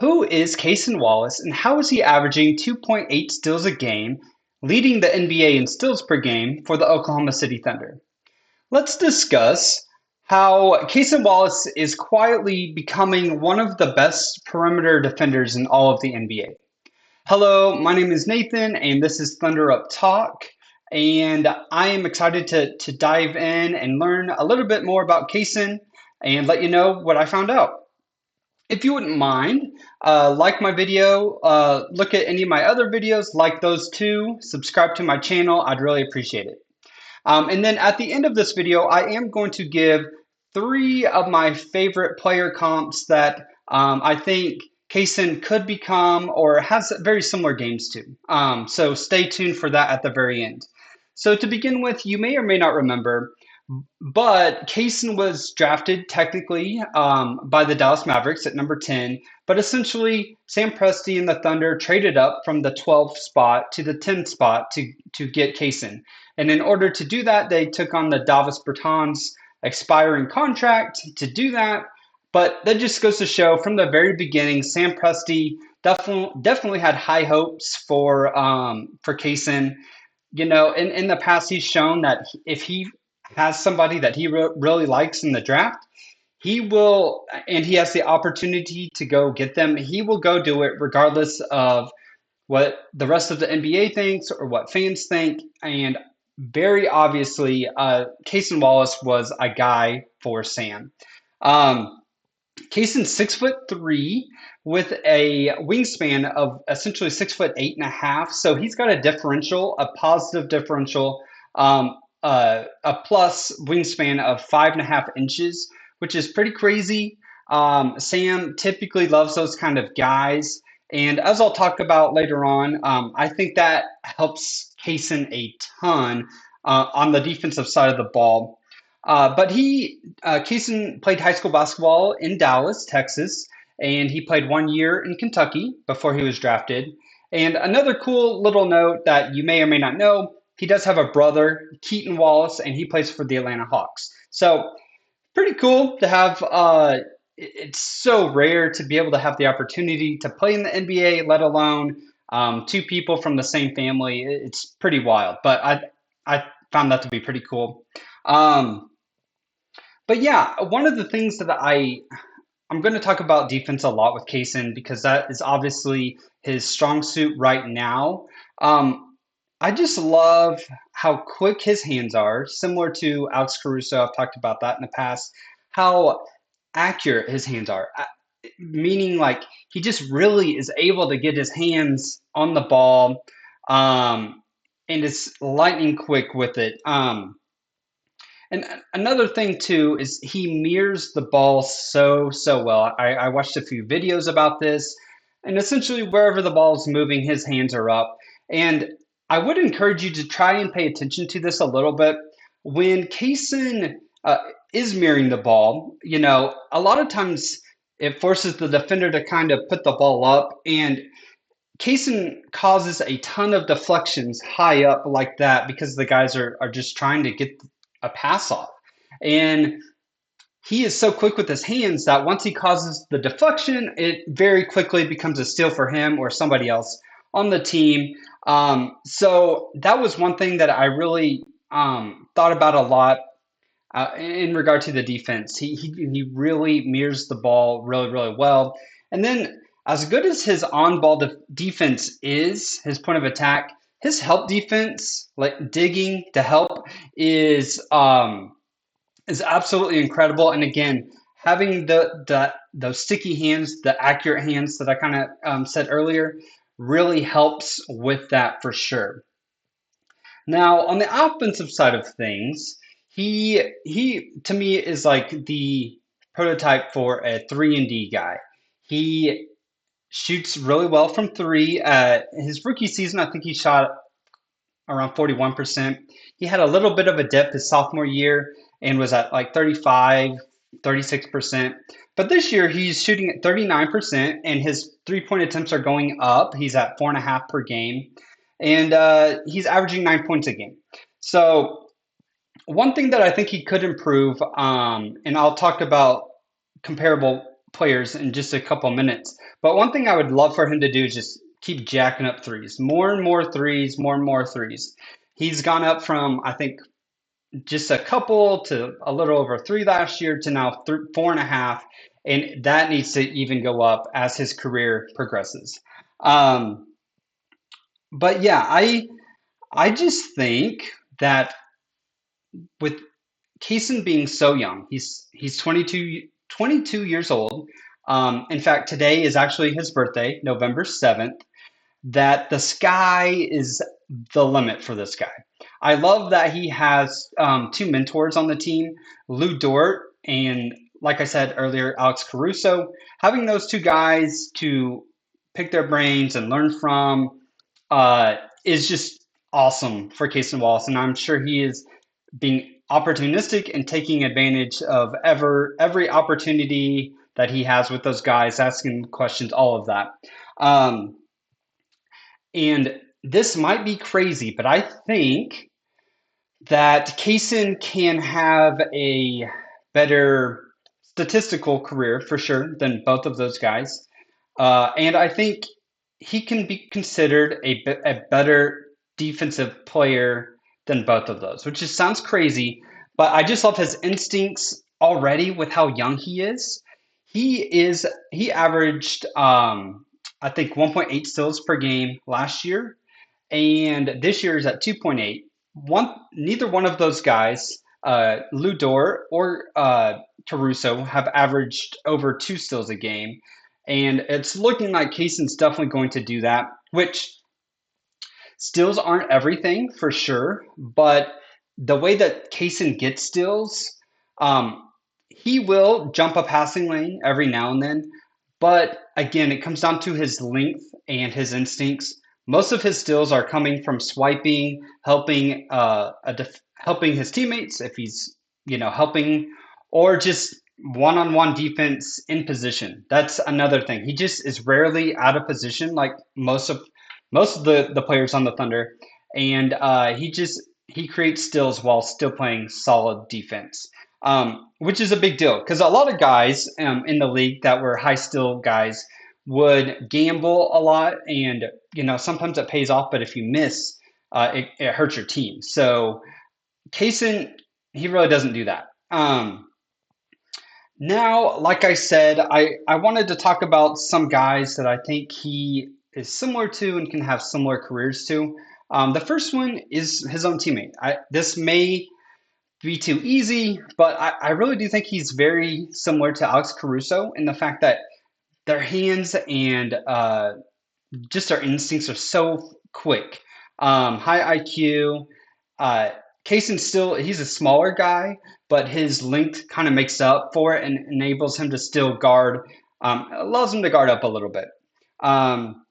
Who is Cason Wallace and how is he averaging 2.8 steals a game, leading the NBA in steals per game for the Oklahoma City Thunder? Let's discuss how Cason Wallace is quietly becoming one of the best perimeter defenders in all of the NBA. Hello, my name is Nathan, and this is Thunder Up Talk. And I am excited to dive in and learn a little bit more about Cason and let you know what I found out. If you wouldn't mind, like my video, look at any of my other videos, like those two, subscribe to my channel. I'd really appreciate it. And then at the end of this video, I am going to give three of my favorite player comps that I think Cason could become or has very similar games to. So stay tuned for that at the very end. So to begin with, you may or may not remember, but Cason was drafted technically by the Dallas Mavericks at number 10, but essentially Sam Presti and the Thunder traded up from the 12th spot to the 10th spot to get Cason. And in order to do that, they took on the Davis Bertans expiring contract to do that. But that just goes to show from the very beginning, Sam Presti definitely had high hopes for Cason. You know, in the past, he's shown that if he has somebody that he really likes in the draft, he will, and he has the opportunity to go get them, he will go do it regardless of what the rest of the NBA thinks or what fans think. And very obviously, Cason Wallace was a guy for Sam. Cason's 6'3" with a wingspan of essentially 6'8.5". So he's got a differential, a positive differential, a plus wingspan of 5.5 inches, which is pretty crazy. Sam typically loves those kind of guys. And as I'll talk about later on, I think that helps Cason a ton on the defensive side of the ball. But Cason played high school basketball in Dallas, Texas, and he played 1 year in Kentucky before he was drafted. And another cool little note that you may or may not know, he does have a brother, Keaton Wallace, and he plays for the Atlanta Hawks. So pretty cool to have. It's so rare to be able to have the opportunity to play in the NBA, let alone two people from the same family. It's pretty wild, but I found that to be pretty cool. But yeah, one of the things that I'm going to talk about defense a lot with Cason because that is obviously his strong suit right now. I just love how quick his hands are, similar to Alex Caruso. I've talked about that in the past. How accurate his hands are, meaning like he just really is able to get his hands on the ball, and is lightning quick with it. And another thing too is he mirrors the ball so well. I watched a few videos about this, and essentially wherever the ball is moving, his hands are up. And I would encourage you to try and pay attention to this a little bit. When Cason is mirroring the ball, you know, a lot of times it forces the defender to kind of put the ball up, and Cason causes a ton of deflections high up like that because the guys are just trying to get a pass off. And he is so quick with his hands that once he causes the deflection, it very quickly becomes a steal for him or somebody else on the team. So that was one thing that I really thought about a lot in regard to the defense. He really mirrors the ball really well. And then as good as his on-ball defense is, his point of attack, his help defense, like digging to help, is absolutely incredible. And again, having those sticky hands, the accurate hands that I kind of said earlier, really helps with that for sure. Now, on the offensive side of things, he to me is like the prototype for a 3-and-D guy. He shoots really well from three. His rookie season, I think he shot around 41%. He had a little bit of a dip his sophomore year and was at like 35, 36%. But this year he's shooting at 39% and his 3-point attempts are going up. He's at 4.5 per game and he's averaging 9 points a game. So one thing that I think he could improve, and I'll talk about comparable players in just a couple minutes, But one thing I would love for him to do is just keep jacking up threes, more and more threes, more and more threes. He's gone up from, I think, just a couple to a little over three last year to now four and a half. And that needs to even go up as his career progresses. Um, but yeah, I just think that with Cason being so young, he's 22 years old. In fact, today is actually his birthday, November 7th, that the sky is the limit for this guy. I love that he has two mentors on the team, Lou Dort and, like I said earlier, Alex Caruso. Having those two guys to pick their brains and learn from is just awesome for Cason Wallace, and I'm sure he is being opportunistic and taking advantage of every opportunity that he has with those guys, asking questions, all of that. Um, and this might be crazy, but I think that Kaysen can have a better statistical career for sure than both of those guys. And I think he can be considered a better defensive player than both of those, which just sounds crazy, but I just love his instincts already with how young he is. He averaged I think 1.8 steals per game last year, and this year is at 2.8. Neither one of those guys, Lou Dort or Caruso, have averaged over two steals a game, and it's looking like Cason's definitely going to do that. Which steals aren't everything for sure, but the way that Cason gets steals, um, he will jump a passing lane every now and then. But again, it comes down to his length and his instincts. Most of his steals are coming from swiping, helping his teammates if he's helping, or just one-on-one defense in position. That's another thing. He just is rarely out of position, like most of the players on the Thunder, and he creates steals while still playing solid defense, which is a big deal because a lot of guys in the league that were high steal guys would gamble a lot, and sometimes it pays off, but if you miss, it hurts your team. So Kaysen, he really doesn't do that. Now, like I said, I wanted to talk about some guys that I think he is similar to and can have similar careers to. The first one is his own teammate. This may be too easy, but I really do think he's very similar to Alex Caruso in the fact that their hands and just their instincts are so quick. High IQ. Uh, he's a smaller guy, but his length kind of makes up for it and enables him to still guard, allows him to guard up a little bit. Um,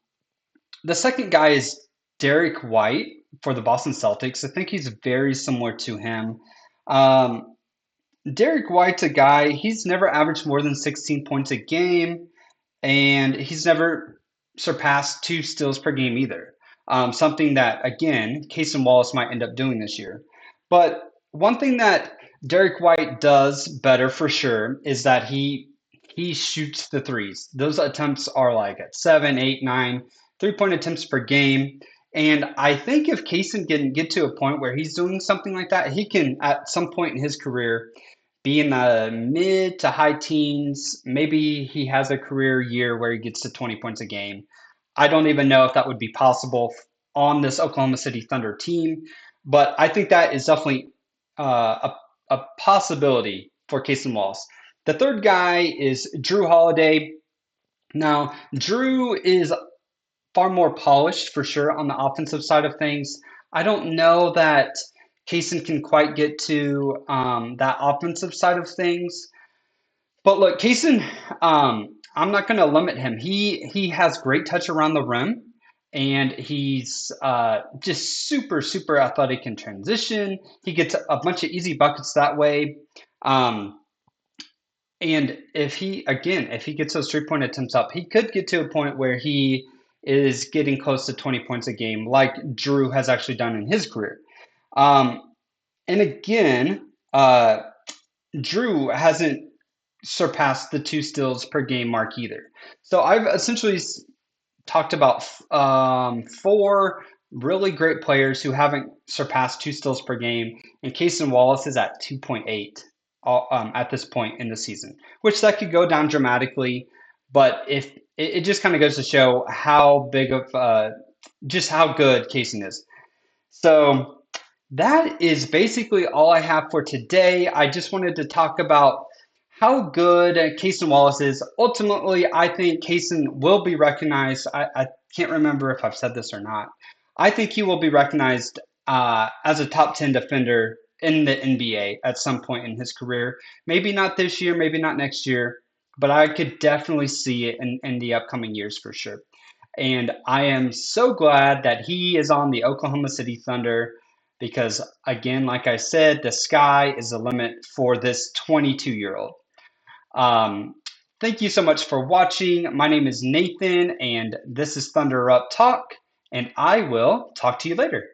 the second guy is Derek White for the Boston Celtics. I think he's very similar to him. Um, Derek White's a guy, he's never averaged more than 16 points a game, and he's never surpassed two steals per game either. Something that, again, Cason Wallace might end up doing this year. But one thing that Derek White does better for sure is that he shoots the threes. Those attempts are like at 7, 8, 9 3-point attempts per game. And I think if Cason can get to a point where he's doing something like that, he can, at some point in his career, be in the mid to high teens. Maybe he has a career year where he gets to 20 points a game. I don't even know if that would be possible on this Oklahoma City Thunder team, but I think that is definitely a possibility for Cason Wallace. The third guy is Drew Holiday. Now, Drew is far more polished for sure on the offensive side of things. I don't know that Cason can quite get to that offensive side of things. But look, Cason, I'm not going to limit him. He has great touch around the rim, and he's just super athletic in transition. He gets a bunch of easy buckets that way. Um, and if he gets those 3-point attempts up, he could get to a point where he is getting close to 20 points a game, like Drew has actually done in his career. And again, Drew hasn't surpass the 2 steals per game mark either. So I've essentially talked about four really great players who haven't surpassed 2 steals per game, and Cason Wallace is at 2.8 at this point in the season, which that could go down dramatically, but if it just kind of goes to show how big of just how good Cason is. So that is basically all I have for today. I just wanted to talk about how good Cason Wallace is. Ultimately, I think Cason will be recognized. I can't remember if I've said this or not. I think he will be recognized as a top 10 defender in the NBA at some point in his career. Maybe not this year, maybe not next year, but I could definitely see it in the upcoming years for sure. And I am so glad that he is on the Oklahoma City Thunder because, again, like I said, the sky is the limit for this 22-year-old. Um, Thank you so much for watching. My name is Nathan, and this is Thunder Up Talk, and I will talk to you later.